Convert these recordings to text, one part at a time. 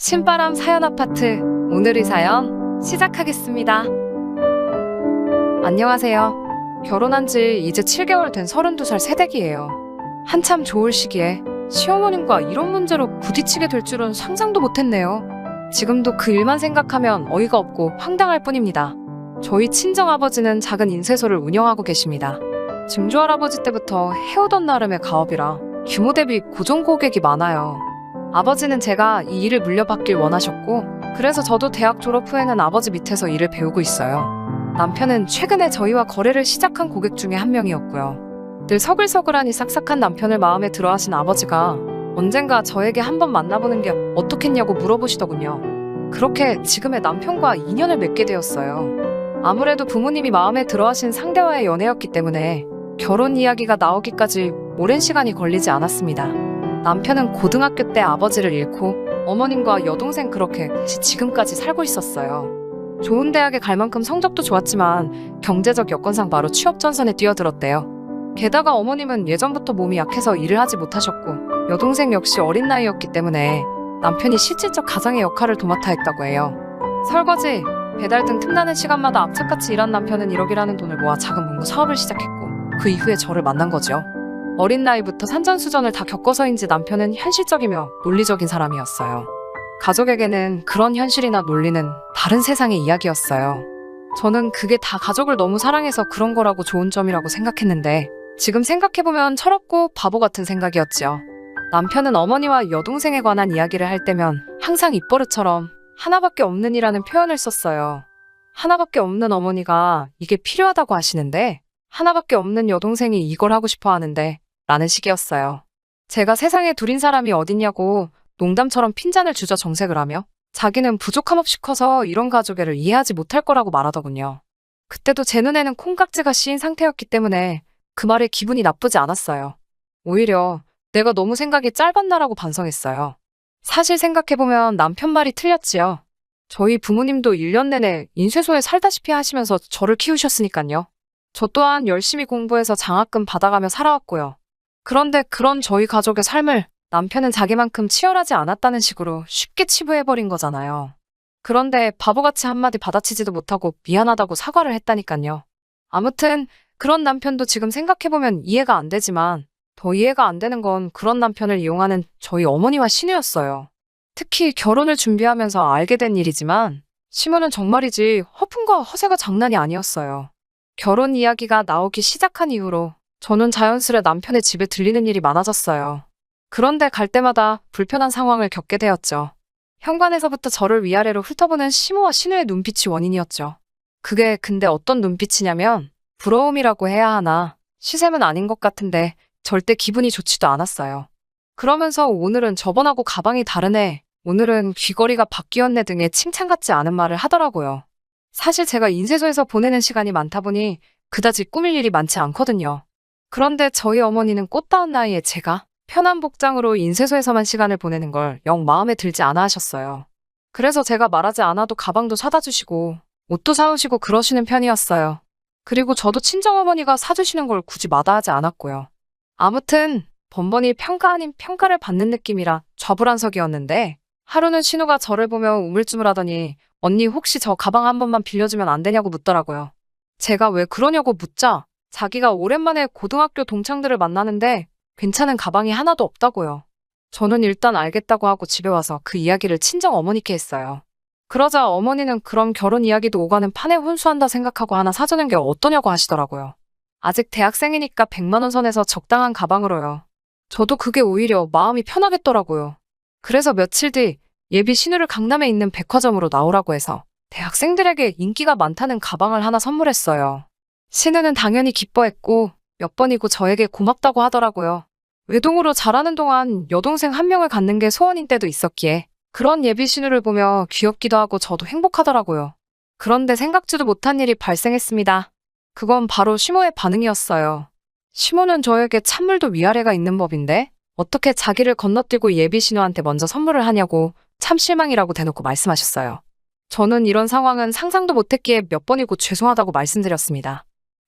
신바람 사연 아파트 오늘의 사연 시작하겠습니다. 안녕하세요. 결혼한 지 이제 7개월 된 32살 새댁이에요. 한참 좋을 시기에 시어머님과 이런 문제로 부딪히게 될 줄은 상상도 못했네요. 지금도 그 일만 생각하면 어이가 없고 황당할 뿐입니다. 저희 친정아버지는 작은 인쇄소를 운영하고 계십니다. 증조할아버지 때부터 해오던 나름의 가업이라 규모 대비 고정 고객이 많아요. 아버지는 제가 이 일을 물려받길 원하셨고, 그래서 저도 대학 졸업 후에는 아버지 밑에서 일을 배우고 있어요. 남편은 최근에 저희와 거래를 시작한 고객 중에 한 명이었고요. 늘 서글서글하니 싹싹한 남편을 마음에 들어하신 아버지가 언젠가 저에게 한번 만나보는 게 어떻겠냐고 물어보시더군요. 그렇게 지금의 남편과 인연을 맺게 되었어요. 아무래도 부모님이 마음에 들어하신 상대와의 연애였기 때문에 결혼 이야기가 나오기까지 오랜 시간이 걸리지 않았습니다. 남편은 고등학교 때 아버지를 잃고 어머님과 여동생 그렇게 지금까지 살고 있었어요. 좋은 대학에 갈 만큼 성적도 좋았지만 경제적 여건상 바로 취업 전선에 뛰어들었대요. 게다가 어머님은 예전부터 몸이 약해서 일을 하지 못하셨고, 여동생 역시 어린 나이였기 때문에 남편이 실질적 가장의 역할을 도맡아 했다고 해요. 설거지, 배달 등 틈나는 시간마다 악착같이 일한 남편은 1억이라는 돈을 모아 작은 문구 사업을 시작했고, 그 이후에 저를 만난 거죠. 어린 나이부터 산전수전을 다 겪어서인지 남편은 현실적이며 논리적인 사람이었어요. 가족에게는 그런 현실이나 논리는 다른 세상의 이야기였어요. 저는 그게 다 가족을 너무 사랑해서 그런 거라고 좋은 점이라고 생각했는데, 지금 생각해보면 철없고 바보 같은 생각이었지요. 남편은 어머니와 여동생에 관한 이야기를 할 때면 항상 입버릇처럼 하나밖에 없는이라는 표현을 썼어요. 하나밖에 없는 어머니가 이게 필요하다고 하시는데, 하나밖에 없는 여동생이 이걸 하고 싶어 하는데 라는 식이었어요. 제가 세상에 둘인 사람이 어딨냐고 농담처럼 핀잔을 주저 정색을 하며 자기는 부족함 없이 커서 이런 가족애를 이해하지 못할 거라고 말하더군요. 그때도 제 눈에는 콩깍지가 씌인 상태였기 때문에 그 말에 기분이 나쁘지 않았어요. 오히려 내가 너무 생각이 짧았나라고 반성했어요. 사실 생각해보면 남편 말이 틀렸지요. 저희 부모님도 1년 내내 인쇄소에 살다시피 하시면서 저를 키우셨으니까요. 저 또한 열심히 공부해서 장학금 받아가며 살아왔고요. 그런데 그런 저희 가족의 삶을 남편은 자기만큼 치열하지 않았다는 식으로 쉽게 치부해버린 거잖아요. 그런데 바보같이 한마디 받아치지도 못하고 미안하다고 사과를 했다니까요. 아무튼 그런 남편도 지금 생각해보면 이해가 안 되지만, 더 이해가 안 되는 건 그런 남편을 이용하는 저희 어머니와 신우였어요. 특히 결혼을 준비하면서 알게 된 일이지만 시모는 정말이지 허풍과 허세가 장난이 아니었어요. 결혼 이야기가 나오기 시작한 이후로 저는 자연스레 남편의 집에 들리는 일이 많아졌어요. 그런데 갈 때마다 불편한 상황을 겪게 되었죠. 현관에서부터 저를 위아래로 훑어보는 시모와 신우의 눈빛이 원인이었죠. 그게 근데 어떤 눈빛이냐면 부러움이라고 해야 하나, 시샘은 아닌 것 같은데 절대 기분이 좋지도 않았어요. 그러면서 오늘은 저번하고 가방이 다르네, 오늘은 귀걸이가 바뀌었네 등의 칭찬 같지 않은 말을 하더라고요. 사실 제가 인쇄소에서 보내는 시간이 많다 보니 그다지 꾸밀 일이 많지 않거든요. 그런데 저희 어머니는 꽃다운 나이에 제가 편한 복장으로 인쇄소에서만 시간을 보내는 걸 영 마음에 들지 않아 하셨어요. 그래서 제가 말하지 않아도 가방도 사다 주시고 옷도 사오시고 그러시는 편이었어요. 그리고 저도 친정어머니가 사주시는 걸 굳이 마다하지 않았고요. 아무튼 번번이 평가 아닌 평가를 받는 느낌이라 좌불안석이었는데, 하루는 신우가 저를 보며 우물쭈물하더니 언니 혹시 저 가방 한 번만 빌려주면 안 되냐고 묻더라고요. 제가 왜 그러냐고 묻자 자기가 오랜만에 고등학교 동창들을 만나는데 괜찮은 가방이 하나도 없다고요. 저는 일단 알겠다고 하고 집에 와서 그 이야기를 친정 어머니께 했어요. 그러자 어머니는 그럼 결혼 이야기도 오가는 판에 혼수한다 생각하고 하나 사주는 게 어떠냐고 하시더라고요. 아직 대학생이니까 100만 원 선에서 적당한 가방으로요. 저도 그게 오히려 마음이 편하겠더라고요. 그래서 며칠 뒤 예비 신우를 강남에 있는 백화점으로 나오라고 해서 대학생들에게 인기가 많다는 가방을 하나 선물했어요. 신우는 당연히 기뻐했고 몇 번이고 저에게 고맙다고 하더라고요. 외동으로 자라는 동안 여동생 한 명을 갖는 게 소원인 때도 있었기에 그런 예비 신우를 보며 귀엽기도 하고 저도 행복하더라고요. 그런데 생각지도 못한 일이 발생했습니다. 그건 바로 시모의 반응이었어요. 시모는 저에게 찬물도 위아래가 있는 법인데 어떻게 자기를 건너뛰고 예비 신우한테 먼저 선물을 하냐고 참 실망이라고 대놓고 말씀하셨어요. 저는 이런 상황은 상상도 못했기에 몇 번이고 죄송하다고 말씀드렸습니다.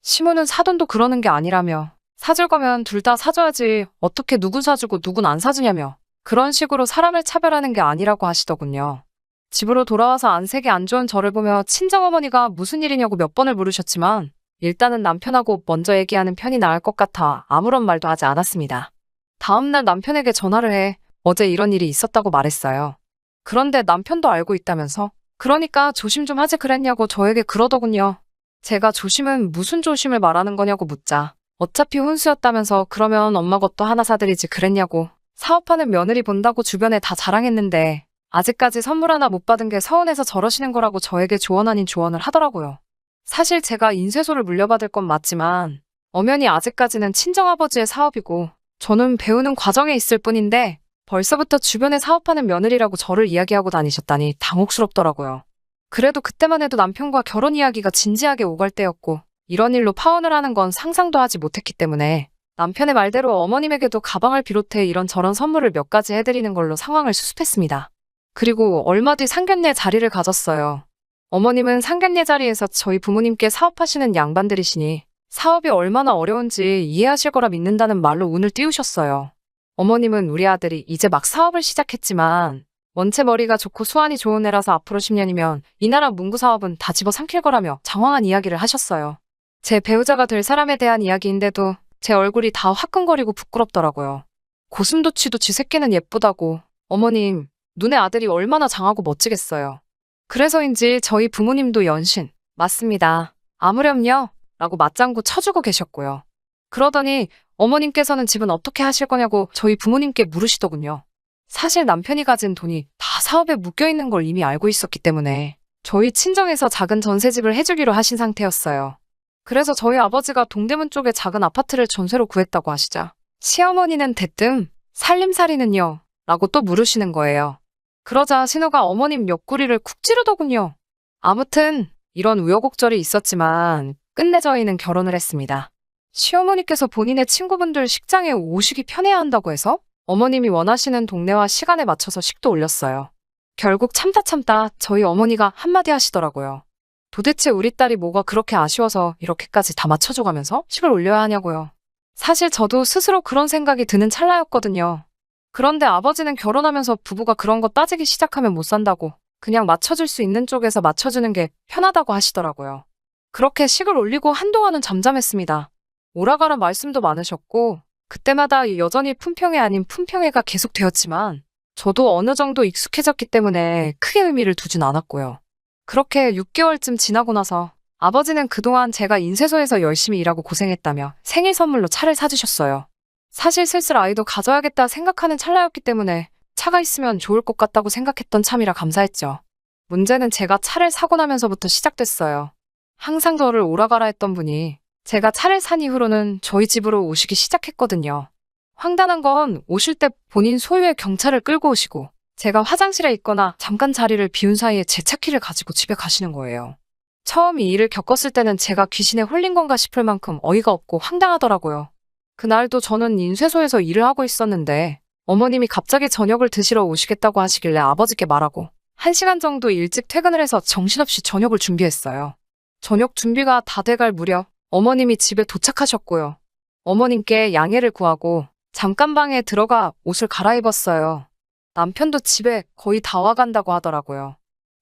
시모는 사돈도 그러는 게 아니라며, 사줄 거면 둘 다 사줘야지 어떻게 누군 사주고 누군 안 사주냐며 그런 식으로 사람을 차별하는 게 아니라고 하시더군요. 집으로 돌아와서 안색이 안 좋은 저를 보며 친정어머니가 무슨 일이냐고 몇 번을 물으셨지만 일단은 남편하고 먼저 얘기하는 편이 나을 것 같아 아무런 말도 하지 않았습니다. 다음날 남편에게 전화를 해 어제 이런 일이 있었다고 말했어요. 그런데 남편도 알고 있다면서 그러니까 조심 좀 하지 그랬냐고 저에게 그러더군요. 제가 조심은 무슨 조심을 말하는 거냐고 묻자 어차피 혼수였다면서 그러면 엄마 것도 하나 사드리지 그랬냐고 사업하는 며느리 본다고 주변에 다 자랑했는데 아직까지 선물 하나 못 받은 게 서운해서 저러시는 거라고 저에게 조언 아닌 조언을 하더라고요. 사실 제가 인쇄소를 물려받을 건 맞지만 엄연히 아직까지는 친정아버지의 사업이고 저는 배우는 과정에 있을 뿐인데 벌써부터 주변에 사업하는 며느리라고 저를 이야기하고 다니셨다니 당혹스럽더라고요. 그래도 그때만 해도 남편과 결혼 이야기가 진지하게 오갈 때였고 이런 일로 파혼을 하는 건 상상도 하지 못했기 때문에 남편의 말대로 어머님에게도 가방을 비롯해 이런저런 선물을 몇 가지 해드리는 걸로 상황을 수습했습니다. 그리고 얼마 뒤 상견례 자리를 가졌어요. 어머님은 상견례 자리에서 저희 부모님께 사업하시는 양반들이시니 사업이 얼마나 어려운지 이해하실 거라 믿는다는 말로 운을 띄우셨어요. 어머님은 우리 아들이 이제 막 사업을 시작했지만 원체 머리가 좋고 수완이 좋은 애라서 앞으로 10년이면 이 나라 문구 사업은 다 집어삼킬 거라며 장황한 이야기를 하셨어요. 제 배우자가 될 사람에 대한 이야기인데도 제 얼굴이 다 화끈거리고 부끄럽더라고요. 고슴도치도 지 새끼는 예쁘다고. 어머님, 눈에 아들이 얼마나 장하고 멋지겠어요. 그래서인지 저희 부모님도 연신 맞습니다. 아무렴요 라고 맞장구 쳐주고 계셨고요. 그러더니 어머님께서는 집은 어떻게 하실 거냐고 저희 부모님께 물으시더군요. 사실 남편이 가진 돈이 다 사업에 묶여있는 걸 이미 알고 있었기 때문에 저희 친정에서 작은 전세집을 해주기로 하신 상태였어요. 그래서 저희 아버지가 동대문 쪽에 작은 아파트를 전세로 구했다고 하시자 시어머니는 대뜸 살림살이는요? 라고 또 물으시는 거예요. 그러자 신우가 어머님 옆구리를 쿡 찌르더군요. 아무튼 이런 우여곡절이 있었지만 끝내 저희는 결혼을 했습니다. 시어머니께서 본인의 친구분들 식장에 오시기 편해야 한다고 해서 어머님이 원하시는 동네와 시간에 맞춰서 식도 올렸어요. 결국 참다 저희 어머니가 한마디 하시더라고요. 도대체 우리 딸이 뭐가 그렇게 아쉬워서 이렇게까지 다 맞춰줘가면서 식을 올려야 하냐고요. 사실 저도 스스로 그런 생각이 드는 찰나였거든요. 그런데 아버지는 결혼하면서 부부가 그런 거 따지기 시작하면 못 산다고 그냥 맞춰줄 수 있는 쪽에서 맞춰주는 게 편하다고 하시더라고요. 그렇게 식을 올리고 한동안은 잠잠했습니다. 오라가라 말씀도 많으셨고 그때마다 여전히 품평회 아닌 품평회가 계속되었지만 저도 어느 정도 익숙해졌기 때문에 크게 의미를 두진 않았고요. 그렇게 6개월쯤 지나고 나서 아버지는 그동안 제가 인쇄소에서 열심히 일하고 고생했다며 생일 선물로 차를 사주셨어요. 사실 슬슬 아이도 가져야겠다 생각하는 찰나였기 때문에 차가 있으면 좋을 것 같다고 생각했던 참이라 감사했죠. 문제는 제가 차를 사고 나면서부터 시작됐어요. 항상 저를 오라가라 했던 분이 제가 차를 산 이후로는 저희 집으로 오시기 시작했거든요. 황당한 건 오실 때 본인 소유의 경차를 끌고 오시고 제가 화장실에 있거나 잠깐 자리를 비운 사이에 제 차키를 가지고 집에 가시는 거예요. 처음 이 일을 겪었을 때는 제가 귀신에 홀린 건가 싶을 만큼 어이가 없고 황당하더라고요. 그날도 저는 인쇄소에서 일을 하고 있었는데 어머님이 갑자기 저녁을 드시러 오시겠다고 하시길래 아버지께 말하고 1시간 정도 일찍 퇴근을 해서 정신없이 저녁을 준비했어요. 저녁 준비가 다 돼갈 무렵 어머님이 집에 도착하셨고요. 어머님께 양해를 구하고 잠깐 방에 들어가 옷을 갈아입었어요. 남편도 집에 거의 다 와간다고 하더라고요.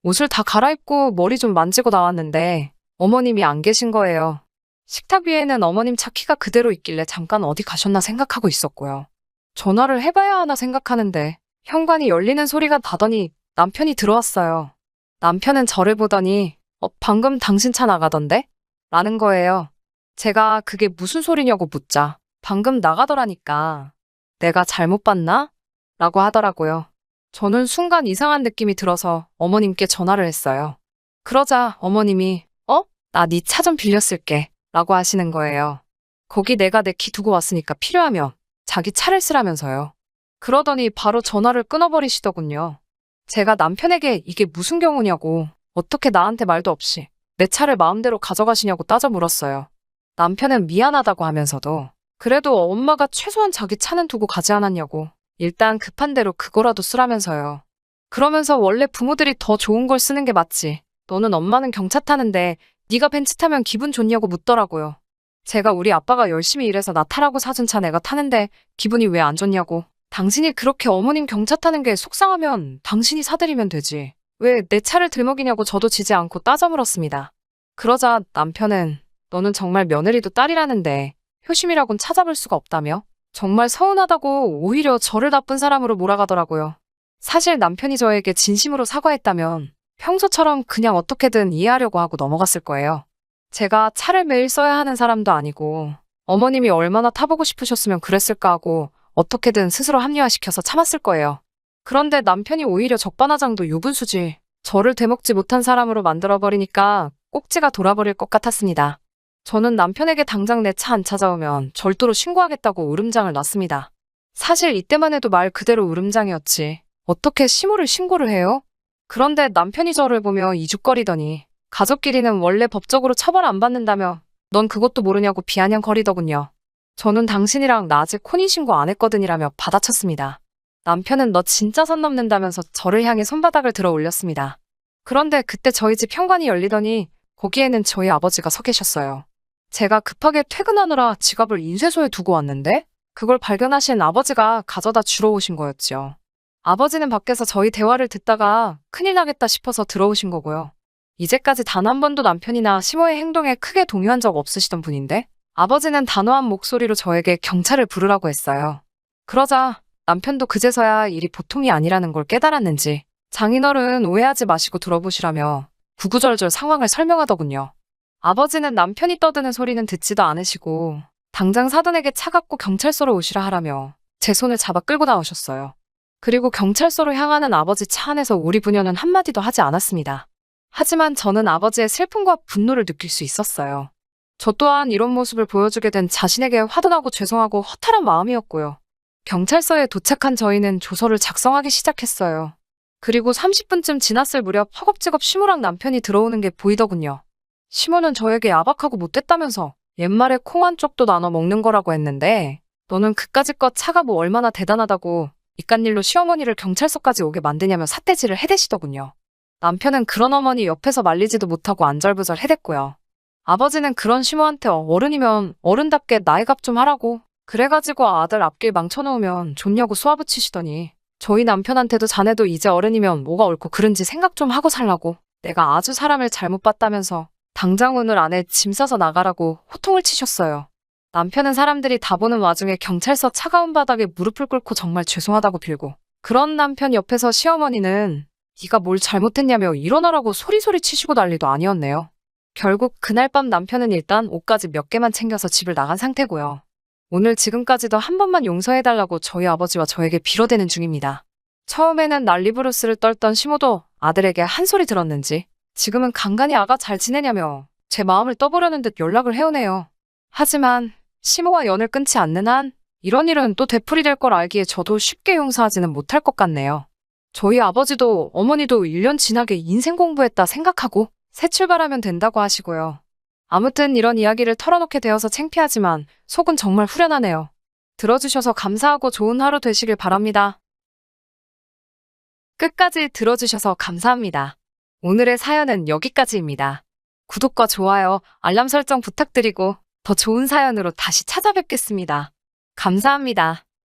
옷을 다 갈아입고 머리 좀 만지고 나왔는데 어머님이 안 계신 거예요. 식탁 위에는 어머님 차키가 그대로 있길래 잠깐 어디 가셨나 생각하고 있었고요. 전화를 해봐야 하나 생각하는데 현관이 열리는 소리가 나더니 남편이 들어왔어요. 남편은 저를 보더니 방금 당신 차 나가던데? 라는 거예요. 제가 그게 무슨 소리냐고 묻자 방금 나가더라니까. 내가 잘못 봤나? 라고 하더라고요. 저는 순간 이상한 느낌이 들어서 어머님께 전화를 했어요. 그러자 어머님이 나 네 차 좀 빌렸을게 라고 하시는 거예요. 거기 내가 내 키 두고 왔으니까 필요하면 자기 차를 쓰라면서요. 그러더니 바로 전화를 끊어버리시더군요. 제가 남편에게 이게 무슨 경우냐고 어떻게 나한테 말도 없이 내 차를 마음대로 가져가시냐고 따져 물었어요. 남편은 미안하다고 하면서도 그래도 엄마가 최소한 자기 차는 두고 가지 않았냐고 일단 급한 대로 그거라도 쓰라면서요. 그러면서 원래 부모들이 더 좋은 걸 쓰는 게 맞지. 너는 엄마는 경차 타는데 네가 벤츠 타면 기분 좋냐고 묻더라고요. 제가 우리 아빠가 열심히 일해서 나 타라고 사준 차 내가 타는데 기분이 왜 안 좋냐고 당신이 그렇게 어머님 경차 타는 게 속상하면 당신이 사드리면 되지. 왜 내 차를 들먹이냐고 저도 지지 않고 따져 물었습니다. 그러자 남편은 너는 정말 며느리도 딸이라는데 효심이라곤 찾아볼 수가 없다며 정말 서운하다고 오히려 저를 나쁜 사람으로 몰아가더라고요. 사실 남편이 저에게 진심으로 사과했다면 평소처럼 그냥 어떻게든 이해하려고 하고 넘어갔을 거예요. 제가 차를 매일 써야 하는 사람도 아니고 어머님이 얼마나 타보고 싶으셨으면 그랬을까 하고 어떻게든 스스로 합리화시켜서 참았을 거예요. 그런데 남편이 오히려 적반하장도 유분수지 저를 되먹지 못한 사람으로 만들어버리니까 꼭지가 돌아버릴 것 같았습니다. 저는 남편에게 당장 내 차 안 찾아오면 절도로 신고하겠다고 울음장을 놨습니다. 사실 이때만 해도 말 그대로 울음장이었지. 어떻게 시모를 신고를 해요? 그런데 남편이 저를 보며 이죽거리더니 가족끼리는 원래 법적으로 처벌 안 받는다며 넌 그것도 모르냐고 비아냥거리더군요. 저는 당신이랑 나 아직 혼인신고 안 했거든이라며 받아쳤습니다. 남편은 너 진짜 선 넘는다면서 저를 향해 손바닥을 들어 올렸습니다. 그런데 그때 저희 집 현관이 열리더니 거기에는 저희 아버지가 서 계셨어요. 제가 급하게 퇴근하느라 지갑을 인쇄소에 두고 왔는데 그걸 발견하신 아버지가 가져다 주러 오신 거였죠. 아버지는 밖에서 저희 대화를 듣다가 큰일 나겠다 싶어서 들어오신 거고요. 이제까지 단 한 번도 남편이나 시모의 행동에 크게 동요한 적 없으시던 분인데 아버지는 단호한 목소리로 저에게 경찰을 부르라고 했어요. 그러자 남편도 그제서야 일이 보통이 아니라는 걸 깨달았는지 장인어른 오해하지 마시고 들어보시라며 구구절절 상황을 설명하더군요. 아버지는 남편이 떠드는 소리는 듣지도 않으시고 당장 사돈에게 차갑고 경찰서로 오시라 하라며 제 손을 잡아 끌고 나오셨어요. 그리고 경찰서로 향하는 아버지 차 안에서 우리 부녀는 한마디도 하지 않았습니다. 하지만 저는 아버지의 슬픔과 분노를 느낄 수 있었어요. 저 또한 이런 모습을 보여주게 된 자신에게 화도 죄송하고 허탈한 마음이었고요. 경찰서에 도착한 저희는 조서를 작성하기 시작했어요. 그리고 30분쯤 지났을 무렵 허겁지겁 시모랑 남편이 들어오는 게 보이더군요. 시모는 저에게 야박하고 못됐다면서 옛말에 콩 한 쪽도 나눠 먹는 거라고 했는데 너는 그까짓것 차가 뭐 얼마나 대단하다고 이깟일로 시어머니를 경찰서까지 오게 만드냐며 삿대질을 해대시더군요. 남편은 그런 어머니 옆에서 말리지도 못하고 안절부절 해댔고요. 아버지는 그런 시모한테 어른이면 어른답게 나이값 좀 하라고 그래가지고 아들 앞길 망쳐놓으면 좋냐고 쏘아붙이시더니 저희 남편한테도 자네도 이제 어른이면 뭐가 옳고 그른지 생각 좀 하고 살라고 내가 아주 사람을 잘못 봤다면서 당장 오늘 안에 짐 싸서 나가라고 호통을 치셨어요. 남편은 사람들이 다 보는 와중에 경찰서 차가운 바닥에 무릎을 꿇고 정말 죄송하다고 빌고 그런 남편 옆에서 시어머니는 네가 뭘 잘못했냐며 일어나라고 소리소리 치시고 난리도 아니었네요. 결국 그날 밤 남편은 일단 옷까지 몇 개만 챙겨서 집을 나간 상태고요. 오늘 지금까지도 한 번만 용서해달라고 저희 아버지와 저에게 빌어대는 중입니다. 처음에는 난리부르스를 떨던 시모도 아들에게 한 소리 들었는지 지금은 간간히 아가 잘 지내냐며 제 마음을 떠보려는 듯 연락을 해오네요. 하지만 시모와 연을 끊지 않는 한 이런 일은 또 되풀이될 걸 알기에 저도 쉽게 용서하지는 못할 것 같네요. 저희 아버지도 어머니도 1년 지나게 인생 공부했다 생각하고 새 출발하면 된다고 하시고요. 아무튼 이런 이야기를 털어놓게 되어서 창피하지만 속은 정말 후련하네요. 들어주셔서 감사하고 좋은 하루 되시길 바랍니다. 끝까지 들어주셔서 감사합니다. 오늘의 사연은 여기까지입니다. 구독과 좋아요, 알람 설정 부탁드리고 더 좋은 사연으로 다시 찾아뵙겠습니다. 감사합니다.